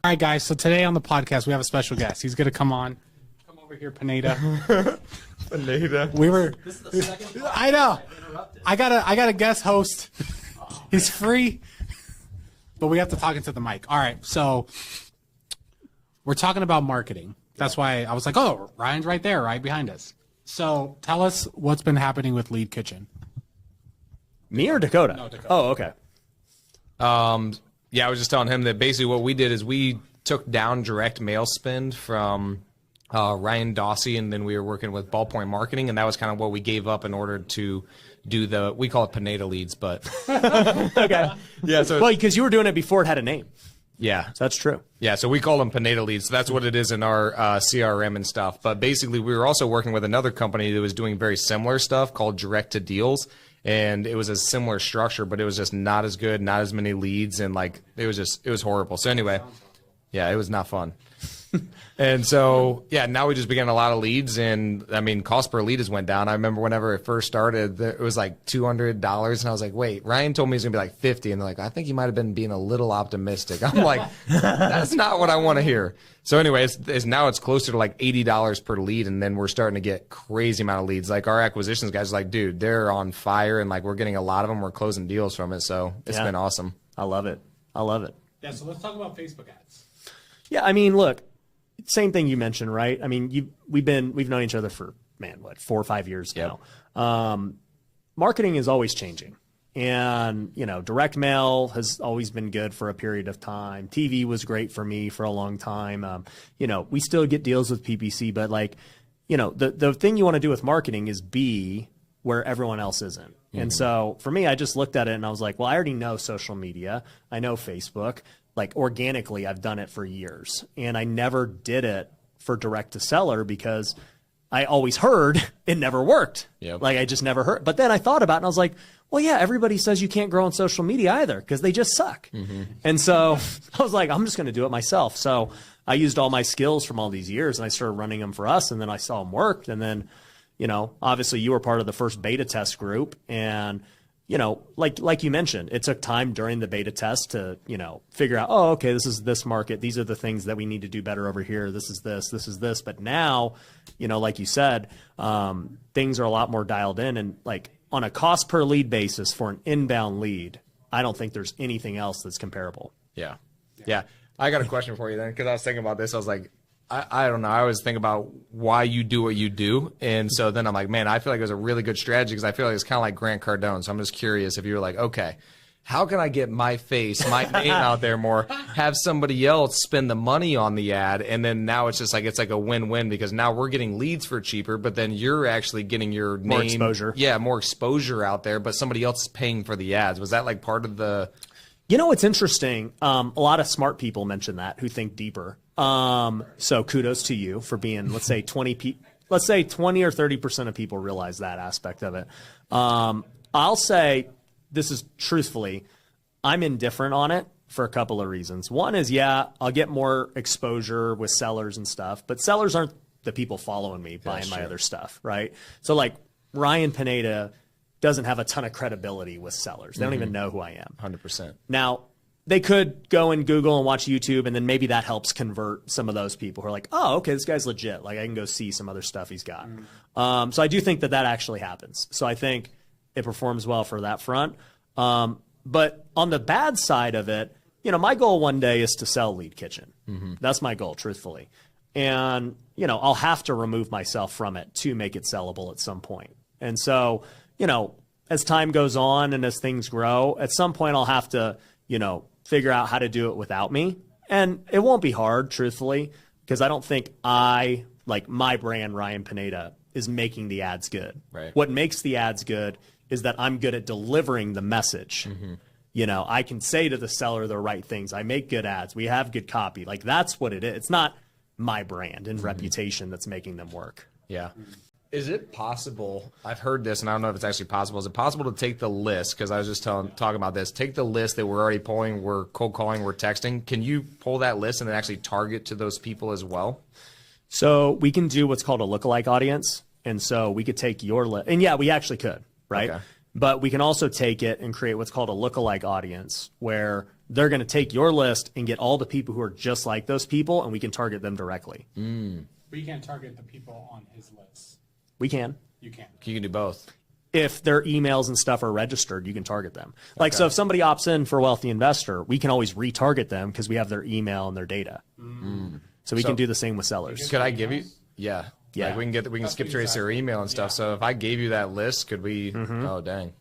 All right, guys. So today on the podcast, we have a special guest. He's going to come on. Come over here, Pineda. Pineda. This is the second I know. I got a guest host. He's free, but we have to talk into the mic. All right. So we're talking about marketing. That's why I was like, oh, Ryan's right there, right behind us. So tell us what's been happening with Lead Kitchen. Me or Dakota? No, Dakota. Oh, okay. Yeah, I was just telling him that basically what we did is we took down direct mail spend from Ryan Dawsey, and then we were working with Ballpoint Marketing, and that was kind of what we gave up in order to do we call it Pineda leads, but Okay. yeah. So Well, because you were doing it before it had a name. yeah, So that's true. yeah. So we call them Pineda leads. So that's what it is in our CRM and stuff. But basically, we were also working with another company that was doing very similar stuff called Direct to Deals. And it was a similar structure, but it was just not as good, not as many leads, and like it was horrible. So anyway, yeah, it was not fun. And so yeah, now we just began a lot of leads, and I mean, cost per lead has went down. I remember whenever it first started, it was like $200, and I was like, wait, Ryan told me it's gonna be like 50, and they're like, I think you might have been being a little optimistic. I'm like, that's not what I want to hear. So anyway, it's now it's closer to like $80 per lead, and then we're starting to get crazy amount of leads. Like our acquisitions guys are like, dude, they're on fire, and like we're getting a lot of them. We're closing deals from it, so it's been awesome. I love it. I love it. Yeah. So let's talk about Facebook ads. Yeah, I mean, look, same thing you mentioned, right? I mean, we've known each other for 4 or 5 years now. Marketing is always changing. And, direct mail has always been good for a period of time. TV was great for me for a long time. We still get deals with PPC, but the thing you want to do with marketing is be where everyone else isn't. Mm-hmm. And so for me, I just looked at it and I was like, well, I already know social media. I know Facebook. Like organically, I've done it for years, and I never did it for direct to seller because I always heard it never worked. Yep. Like I just never heard. But then I thought about it and I was like, well, yeah, everybody says you can't grow on social media either because they just suck. Mm-hmm. And so I was like, I'm just going to do it myself. So I used all my skills from all these years and I started running them for us, and then I saw them work. And then, obviously you were part of the first beta test group, and like you mentioned, it took time during the beta test to, figure out, oh, okay, this is this market. These are the things that we need to do better over here. This is this. But now, like you said, things are a lot more dialed in, and like on a cost per lead basis for an inbound lead, I don't think there's anything else that's comparable. Yeah. I got a question for you then, because I was thinking about this. I was like, I don't know. I always think about why you do what you do. And so then I'm like, man, I feel like it was a really good strategy because I feel like it's kind of like Grant Cardone. So I'm just curious if you were like, okay, how can I get my face, my name out there more, have somebody else spend the money on the ad? And then now it's just like, it's like a win-win because now we're getting leads for cheaper, but then you're actually getting your name. More exposure. Yeah, more exposure out there, but somebody else is paying for the ads. Was that like part of the... It's interesting. A lot of smart people mention that who think deeper. So kudos to you for being, let's say 20 or 30% of people realize that aspect of it. I'll say this is truthfully, I'm indifferent on it for a couple of reasons. One is, I'll get more exposure with sellers and stuff, but sellers aren't the people following me buying my other stuff, right? So like Ryan Pineda doesn't have a ton of credibility with sellers. They don't even know who I am. 100%. Now, they could go and Google and watch YouTube, and then maybe that helps convert some of those people who are like, oh, okay, this guy's legit. Like, I can go see some other stuff he's got. So I do think that actually happens. So I think it performs well for that front. But on the bad side of it, my goal one day is to sell Lead Kitchen. Mm-hmm. That's my goal, truthfully. And, I'll have to remove myself from it to make it sellable at some point. And so, as time goes on and as things grow, at some point I'll have to, figure out how to do it without me. And it won't be hard, truthfully, because I don't think my brand, Ryan Pineda, is making the ads good. Right. What makes the ads good is that I'm good at delivering the message. Mm-hmm. I can say to the seller the right things. I make good ads. We have good copy. Like, that's what it is. It's not my brand and reputation that's making them work. Yeah. Is it possible, I've heard this and I don't know if it's actually possible, is it possible to take the list, because I was just talking about this, take the list that we're already pulling, we're cold calling, we're texting, can you pull that list and then actually target to those people as well? So we can do what's called a lookalike audience. And so we could take your list, and we actually could, right? Okay. But we can also take it and create what's called a lookalike audience, where they're going to take your list and get all the people who are just like those people, and we can target them directly. But you can't target the people on his list. We can. You can. You can do both. If their emails and stuff are registered, you can target them. Like, so if somebody opts in for Wealthy Investor, we can always retarget them because we have their email and their data. So we can do the same with sellers. Could I give you? Yeah. Yeah. Like we can skip trace their email and stuff. So if I gave you that list, could we? Oh dang.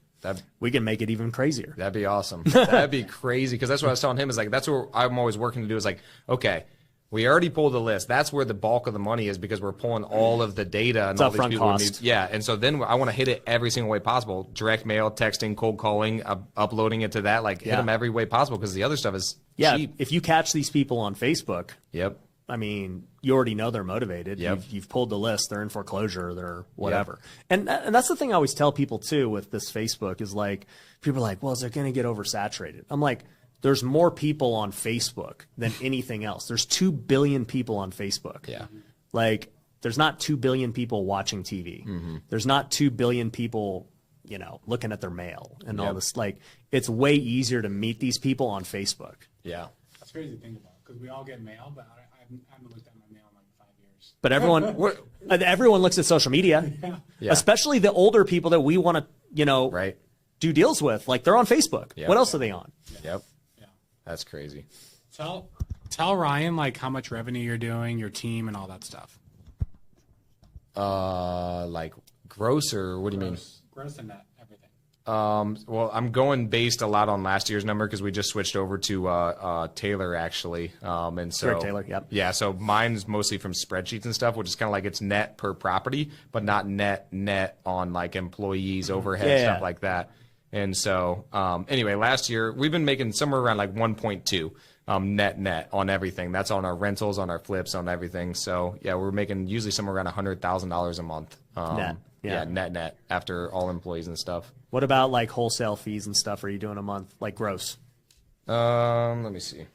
We can make it even crazier. That'd be awesome. That'd be crazy, because that's what I was telling him, is like, that's what I'm always working to do, is like, okay, we already pulled the list. That's where the bulk of the money is, because we're pulling all of the data and all these upfront people. cost. Yeah, and so then I want to hit it every single way possible: direct mail, texting, cold calling, uploading it to that. Like, hit them every way possible, because the other stuff is cheap. If you catch these people on Facebook, Yep. I mean, you already know they're motivated. Yep. You've pulled the list. They're in foreclosure. They're whatever. And that's the thing I always tell people too with this Facebook is, like, people are like, well, is it going to get oversaturated? I'm like, there's more people on Facebook than anything else. There's 2 billion people on Facebook. Yeah. Like, there's not 2 billion people watching TV. There's not 2 billion people, looking at their mail and all this. Like, it's way easier to meet these people on Facebook. Yeah. That's crazy to think about, because we all get mail, but I haven't looked at my mail in like 5 years. But everyone looks at social media, especially the older people that we want to, Right. do deals with. Like, they're on Facebook. Yeah. What else are they on? Yep. Yeah. That's crazy. Tell Ryan, like, how much revenue you're doing, your team, and all that stuff. Like gross, or what do you mean? Gross and net, everything. Well, I'm going based a lot on last year's number, because we just switched over to Taylor, actually. And so Correct, Taylor, yep. Yeah, so mine's mostly from spreadsheets and stuff, which is kind of like, it's net per property, but not net on like employees, overhead, stuff like that. And so anyway, last year we've been making somewhere around like 1.2 net on everything. That's on our rentals, on our flips, on everything. So yeah, we're making usually somewhere around $100,000 a month. Net. Yeah, net after all employees and stuff. What about like wholesale fees and stuff? Are you doing a month, like gross? Let me see.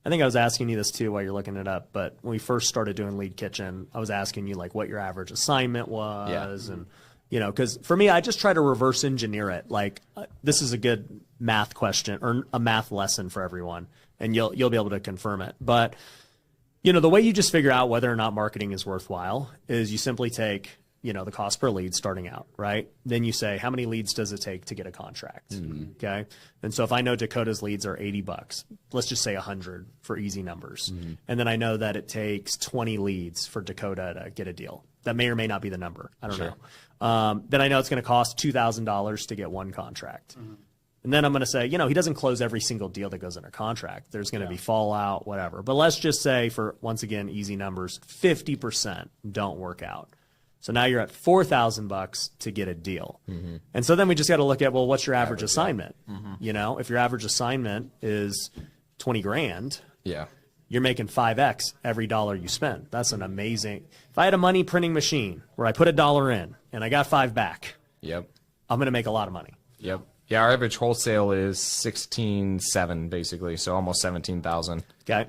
I think I was asking you this too while you're looking it up, but when we first started doing Lead Kitchen, I was asking you like what your average assignment was, and because for me, I just try to reverse engineer it. Like, this is a good math question or a math lesson for everyone, and you'll be able to confirm it. But the way you just figure out whether or not marketing is worthwhile is you simply take the cost per lead starting out, right? Then you say, how many leads does it take to get a contract? Okay. And so if I know Dakota's leads are $80, let's just say 100 for easy numbers. And then I know that it takes 20 leads for Dakota to get a deal. That may or may not be the number. I don't know. Then I know it's going to cost $2,000 to get one contract. And then I'm going to say, he doesn't close every single deal that goes in a contract. There's going to be fallout, whatever. But let's just say, for, once again, easy numbers, 50% don't work out. So now you're at $4,000 to get a deal. And so then we just got to look at, well, what's your average assignment? If your average assignment is 20 grand, you're making 5x every dollar you spend. That's an amazing. If I had a money printing machine where I put $1 in and I got 5 back, I'm going to make a lot of money. Yeah, our average wholesale is 16.7 basically, so almost 17,000. Okay.